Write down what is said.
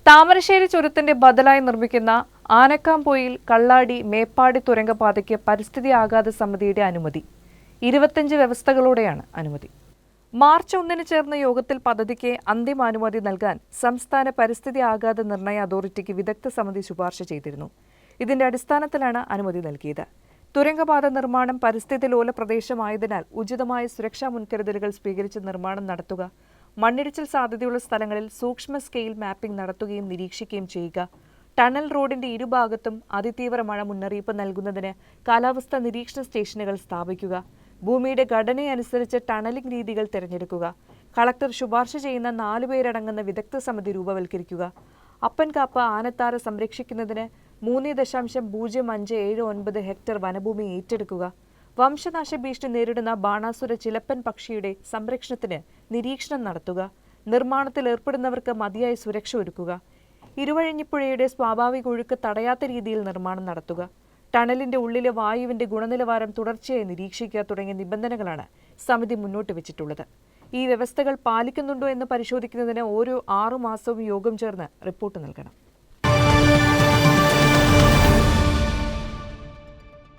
താമരശ്ശേരി ചുരത്തിന്റെ ബദലായി നിർമ്മിക്കുന്ന ആനക്കാംപൊയിൽ കള്ളാടി മേപ്പാടി തുരങ്കപാതയ്ക്ക് പരിസ്ഥിതി ആഘാത സമിതിയുടെ അനുമതി. 25 വ്യവസ്ഥകളോടെയാണ് അനുമതി. മാർച്ച് 1 ചേർന്ന യോഗത്തിൽ പദ്ധതിക്ക് അന്തിമ അനുമതി നൽകാൻ സംസ്ഥാന പരിസ്ഥിതി ആഘാത നിർണയ അതോറിറ്റിക്ക് വിദഗ്ധ സമിതി ശുപാർശ ചെയ്തിരുന്നു. ഇതിന്റെ അടിസ്ഥാനത്തിലാണ് അനുമതി നൽകിയത്. തുരങ്കപാത നിർമ്മാണം പരിസ്ഥിതി ലോല പ്രദേശമായതിനാൽ ഉചിതമായ സുരക്ഷാ മുൻകരുതലുകൾ സ്വീകരിച്ച് നിർമ്മാണം നടത്തുക, മണ്ണിടിച്ചിൽ സാധ്യതയുള്ള സ്ഥലങ്ങളിൽ സൂക്ഷ്മ സ്കെയിൽ മാപ്പിംഗ് നടത്തുകയും നിരീക്ഷിക്കുകയും ചെയ്യുക, ടണൽ റോഡിന്റെ ഇരുഭാഗത്തും അതിതീവ്ര മഴ മുന്നറിയിപ്പ് നൽകുന്നതിന് കാലാവസ്ഥാ നിരീക്ഷണ സ്റ്റേഷനുകൾ സ്ഥാപിക്കുക, ഭൂമിയുടെ ഘടനയനുസരിച്ച് ടണലിംഗ് രീതികൾ തിരഞ്ഞെടുക്കുക, കളക്ടർ ശുപാർശ ചെയ്യുന്ന 4 പേരടങ്ങുന്ന വിദഗ്ധ സമിതി രൂപവൽക്കരിക്കുക, അപ്പൻകാപ്പ് ആനത്താര സംരക്ഷിക്കുന്നതിന് 3.0579 ഹെക്ടർ വനഭൂമി ഏറ്റെടുക്കുക, വംശനാശ ഭീഷണി നേരിടുന്ന ബാണാസുര ചിലപ്പൻ പക്ഷിയുടെ സംരക്ഷണത്തിന് നിരീക്ഷണം നടത്തുക, നിർമ്മാണത്തിൽ ഏർപ്പെടുന്നവർക്ക് മതിയായ സുരക്ഷ ഒരുക്കുക, ഇരുവഴിഞ്ഞിപ്പുഴയുടെ സ്വാഭാവിക ഒഴുക്ക് തടയാത്ത രീതിയിൽ നിർമ്മാണം നടത്തുക, ടണലിന്റെ ഉള്ളിലെ വായുവിന്റെ ഗുണനിലവാരം തുടർച്ചയായി നിരീക്ഷിക്കുക തുടങ്ങിയ നിബന്ധനകളാണ് സമിതി മുന്നോട്ട് വെച്ചിട്ടുള്ളത്. ഈ വ്യവസ്ഥകൾ പാലിക്കുന്നുണ്ടോ എന്ന് പരിശോധിക്കുന്നതിന് ഓരോ 6 മാസവും യോഗം ചേർന്ന് റിപ്പോർട്ട് നൽകണം.